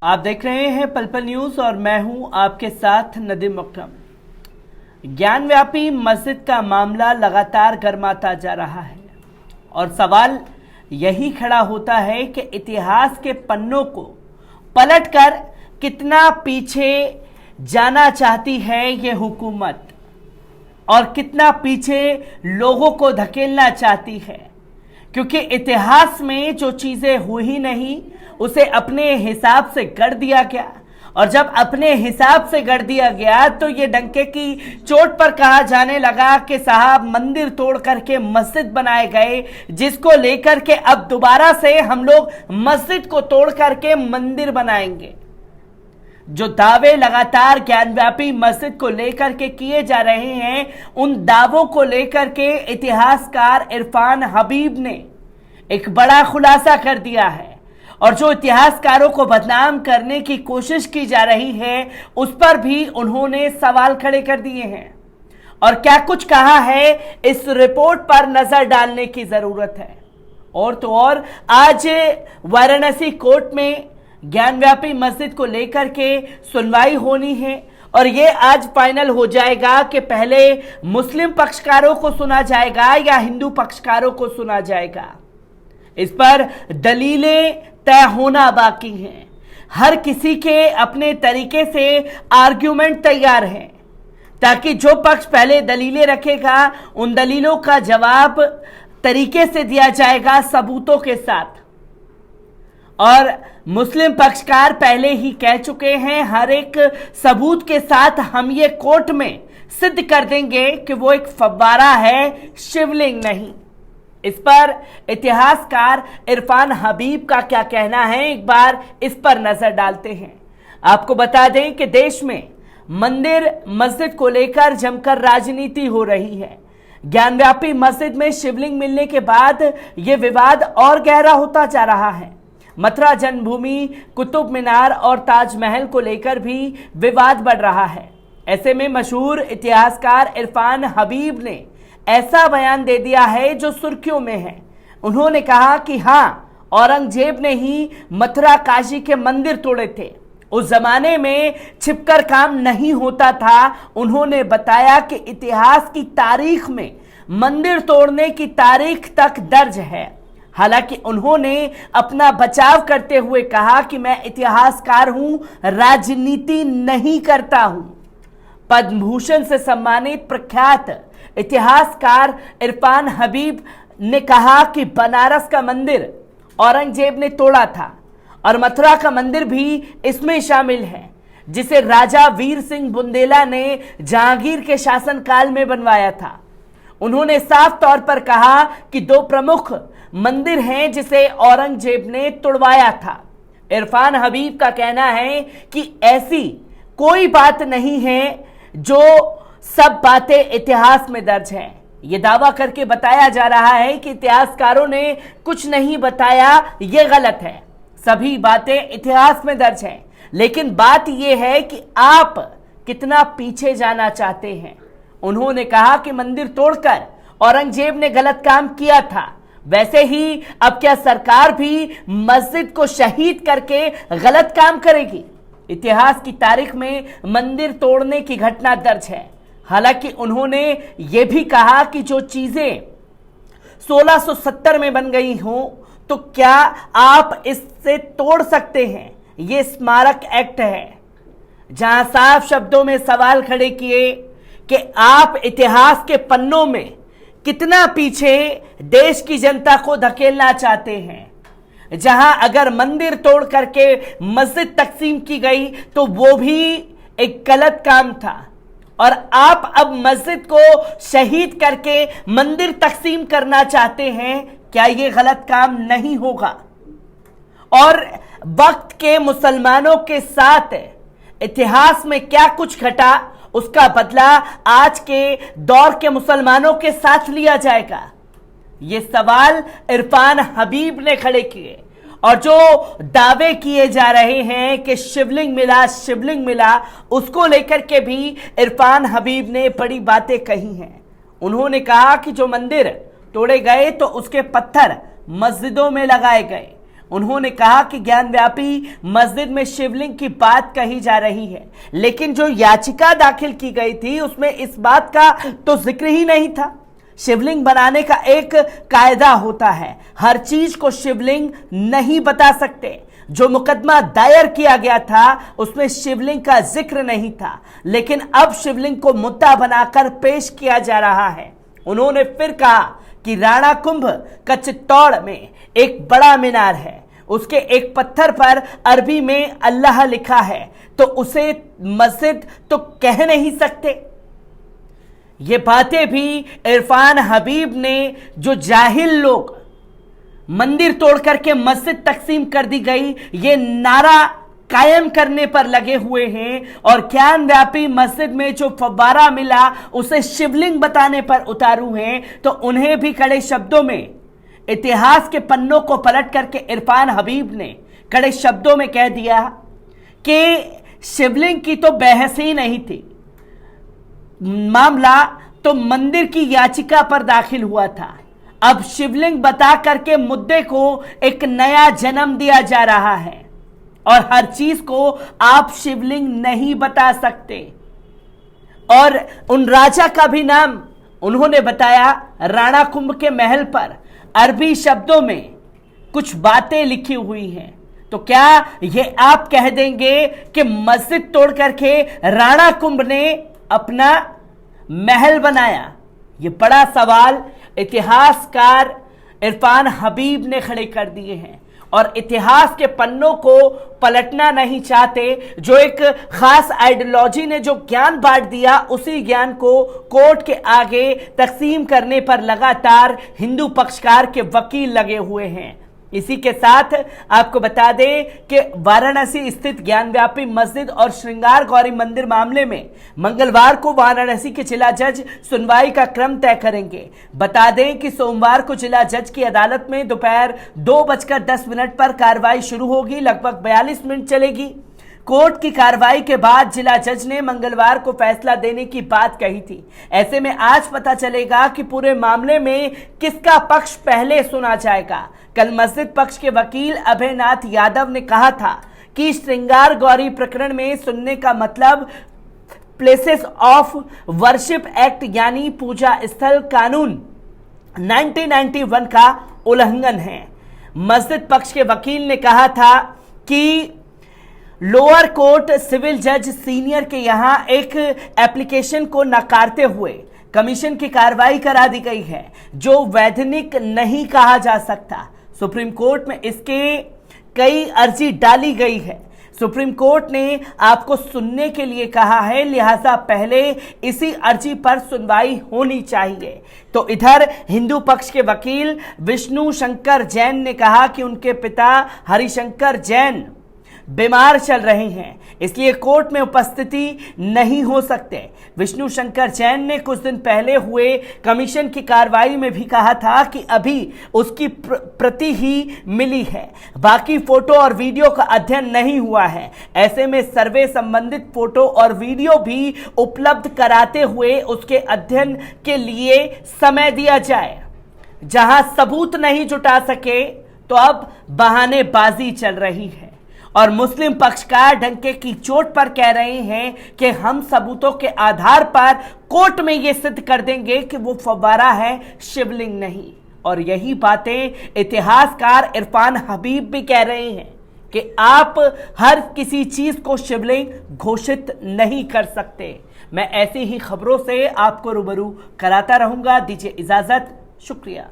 आप देख रहे हैं पल पल न्यूज और मैं हूं आपके साथ नदीम अकरम। ज्ञानव्यापी मस्जिद का मामला लगातार गर्माता जा रहा है और सवाल यही खड़ा होता है कि इतिहास के पन्नों को पलटकर कितना पीछे जाना चाहती है ये हुकूमत और कितना पीछे लोगों को धकेलना चाहती है, क्योंकि इतिहास में जो चीजें हुई ही नहीं उसे अपने हिसाब से गढ़ दिया गया और जब अपने हिसाब से गढ़ दिया गया तो ये डंके की चोट पर कहा जाने लगा कि साहब मंदिर तोड़ करके मस्जिद बनाए गए, जिसको लेकर के अब दोबारा से हम लोग मस्जिद को तोड़ करके मंदिर बनाएंगे। जो दावे लगातार ज्ञानव्यापी मस्जिद को लेकर के किए जा रहे हैं, उन दावों को लेकर के इतिहासकार इरफान हबीब ने एक बड़ा खुलासा कर दिया है और जो इतिहासकारों को बदनाम करने की कोशिश की जा रही है उस पर भी उन्होंने सवाल खड़े कर दिए हैं। और क्या कुछ कहा है इस रिपोर्ट पर नजर डालने की जरूरत है। और तो और आज वाराणसी कोर्ट में ज्ञानव्यापी मस्जिद को लेकर के सुनवाई होनी है और ये आज फाइनल हो जाएगा कि पहले मुस्लिम पक्षकारों को सुना जाएगा या हिंदू पक्षकारों को सुना जाएगा। इस पर दलीलें तय होना बाकी हैं। हर किसी के अपने तरीके से आर्ग्यूमेंट तैयार हैं ताकि जो पक्ष पहले दलीलें रखेगा उन दलीलों का जवाब तरीके से दिया जाएगा, सबूतों के साथ। और मुस्लिम पक्षकार पहले ही कह चुके हैं हर एक सबूत के साथ हम ये कोर्ट में सिद्ध कर देंगे कि वो एक फव्वारा है, शिवलिंग नहीं। इस पर इतिहासकार इरफान हबीब का क्या कहना है, एक बार इस पर नजर डालते हैं। आपको बता दें कि देश में मंदिर मस्जिद को लेकर जमकर राजनीति हो रही है। ज्ञानव्यापी मस्जिद में शिवलिंग मिलने के बाद यह विवाद और गहरा होता जा रहा है। मथुरा जन्मभूमि, कुतुब मीनार और ताजमहल को लेकर भी विवाद बढ़ रहा है। ऐसे में मशहूर इतिहासकार इरफान हबीब ने ऐसा बयान दे दिया है जो सुर्खियों में है। उन्होंने कहा कि हाँ, औरंगजेब ने ही मथुरा काशी के मंदिर तोड़े थे। उस जमाने में छिपकर काम नहीं होता था। उन्होंने बताया कि इतिहास की तारीख में मंदिर तोड़ने की तारीख तक दर्ज है। हालांकि उन्होंने अपना बचाव करते हुए कहा कि मैं इतिहासकार हूं, राजनीति नहीं करता हूं। पद्म भूषण से सम्मानित प्रख्यात इतिहासकार इरफान हबीब ने कहा कि बनारस का मंदिर औरंगजेब ने तोड़ा था और मथुरा का मंदिर भी इसमें शामिल है, जिसे राजा वीर सिंह बुंदेला ने जहांगीर के शासनकाल में बनवाया था। उन्होंने साफ तौर पर कहा कि दो प्रमुख मंदिर हैं जिसे औरंगजेब ने तोड़वाया था। इरफान हबीब का कहना है कि ऐसी कोई बात नहीं है, जो सब बातें इतिहास में दर्ज हैं। यह दावा करके बताया जा रहा है कि इतिहासकारों ने कुछ नहीं बताया, यह गलत है। सभी बातें इतिहास में दर्ज हैं, लेकिन बात यह है कि आप कितना पीछे जाना चाहते हैं। उन्होंने कहा कि मंदिर तोड़कर औरंगजेब ने गलत काम किया था, वैसे ही अब क्या सरकार भी मस्जिद को शहीद करके गलत काम करेगी? इतिहास की तारीख में मंदिर तोड़ने की घटना दर्ज है। हालांकि उन्होंने ये भी कहा कि जो चीजें 1670 में बन गई हों तो क्या आप इससे तोड़ सकते हैं? ये स्मारक एक्ट है, जहां साफ शब्दों में सवाल खड़े किए कि आप इतिहास के पन्नों में कितना पीछे देश की जनता को धकेलना चाहते हैं। जहां अगर मंदिर तोड़ करके मस्जिद तकसीम की गई तो वो भी एक गलत काम था और आप अब मस्जिद को शहीद करके मंदिर तकसीम करना चाहते हैं। क्या ये गलत काम नहीं होगा? और वक्त के मुसलमानों के साथ इतिहास में क्या कुछ घटा, उसका बदला आज के दौर के मुसलमानों के साथ लिया जाएगा। ये सवाल इरफान हबीब ने खड़े किए और जो दावे किए जा रहे हैं कि शिवलिंग मिला, उसको लेकर के भी इरफान हबीब ने बड़ी बातें कही हैं। उन्होंने कहा कि जो मंदिर तोड़े गए तो उसके पत्थर मस्जिदों में लगाए गए। उन्होंने कहा कि ज्ञानव्यापी मस्जिद में शिवलिंग की बात कही जा रही है, लेकिन जो याचिका दाखिल की गई थी उसमें इस बात का तो जिक्र ही नहीं था। शिवलिंग बनाने का एक कायदा होता है, हर चीज को शिवलिंग नहीं बता सकते। जो मुकदमा दायर किया गया था उसमें शिवलिंग का जिक्र नहीं था, लेकिन अब शिवलिंग को मुद्दा बनाकर पेश किया जा रहा है। उन्होंने फिर कहा कि राणा कुंभ का चित्तौड़ में एक बड़ा मीनार है, उसके एक पत्थर पर अरबी में अल्लाह लिखा है, तो उसे मस्जिद तो कह नहीं सकते। ये बातें भी इरफान हबीब ने, जो जाहिल लोग मंदिर तोड़ करके मस्जिद तकसीम कर दी गई ये नारा कायम करने पर लगे हुए हैं, और ज्ञानव्यापी मस्जिद में जो फव्वारा मिला उसे शिवलिंग बताने पर उतारू हैं, तो उन्हें भी कड़े शब्दों में इतिहास के पन्नों को पलट करके इरफान हबीब ने कड़े शब्दों में कह दिया कि शिवलिंग की तो बहस ही नहीं थी, मामला तो मंदिर की याचिका पर दाखिल हुआ था। अब शिवलिंग बता करके मुद्दे को एक नया जन्म दिया जा रहा है, और हर चीज को आप शिवलिंग नहीं बता सकते। और उन राजा का भी नाम उन्होंने बताया, राणा कुंभ के महल पर अरबी शब्दों में कुछ बातें लिखी हुई हैं। तो क्या ये आप कह देंगे कि मस्जिद तोड़ करके राणा कुंभ ने अपना महल बनाया? ये बड़ा सवाल इतिहासकार इरफान हबीब ने खड़े कर दिए हैं, और इतिहास के पन्नों को पलटना नहीं चाहते। जो एक खास आइडियोलॉजी ने जो ज्ञान बांट दिया, उसी ज्ञान को कोर्ट के आगे तकसीम करने पर लगातार हिंदू पक्षकार के वकील लगे हुए हैं। इसी के साथ आपको बता दें कि वाराणसी स्थित ज्ञानव्यापी मस्जिद और श्रृंगार गौरी मंदिर मामले में मंगलवार को वाराणसी के जिला जज सुनवाई का क्रम तय करेंगे। बता दें कि सोमवार को जिला जज की अदालत में दोपहर 2:10 पर कार्रवाई शुरू होगी, लगभग 42 मिनट चलेगी। कोर्ट की कार्रवाई के बाद जिला जज ने मंगलवार को फैसला देने की बात कही थी। ऐसे में आज पता चलेगा कि पूरे मामले में किसका पक्ष पहले सुना जाएगा। कल मस्जिद पक्ष के वकील अभयनाथ यादव ने कहा था कि श्रृंगार गौरी प्रकरण में सुनने का मतलब प्लेसेस ऑफ वर्शिप एक्ट यानी पूजा स्थल कानून 1991 का उल्लंघन है। मस्जिद पक्ष के वकील ने कहा था कि लोअर कोर्ट सिविल जज सीनियर के यहां एक एप्लीकेशन को नकारते हुए कमीशन की कार्रवाई करा दी गई है, जो वैधानिक नहीं कहा जा सकता। सुप्रीम कोर्ट में इसके कई अर्जी डाली गई है। सुप्रीम कोर्ट ने आपको सुनने के लिए कहा है, लिहाजा पहले इसी अर्जी पर सुनवाई होनी चाहिए। तो इधर हिंदू पक्ष के वकील विष्णु शंकर जैन ने कहा कि उनके पिता हरिशंकर जैन बीमार चल रहे हैं, इसलिए कोर्ट में उपस्थिति नहीं हो सकते। विष्णु शंकर जैन ने कुछ दिन पहले हुए कमीशन की कार्रवाई में भी कहा था कि अभी उसकी प्रति ही मिली है, बाकी फोटो और वीडियो का अध्ययन नहीं हुआ है। ऐसे में सर्वे संबंधित फोटो और वीडियो भी उपलब्ध कराते हुए उसके अध्ययन के लिए समय दिया जाए। जहां सबूत नहीं जुटा सके तो अब बहानेबाजी चल रही है, और मुस्लिम पक्षकार डंके की चोट पर कह रहे हैं कि हम सबूतों के आधार पर कोर्ट में यह सिद्ध कर देंगे कि वो फव्वारा है, शिवलिंग नहीं। और यही बातें इतिहासकार इरफान हबीब भी कह रहे हैं कि आप हर किसी चीज को शिवलिंग घोषित नहीं कर सकते। मैं ऐसी ही खबरों से आपको रूबरू कराता रहूंगा। दीजिए इजाजत, शुक्रिया।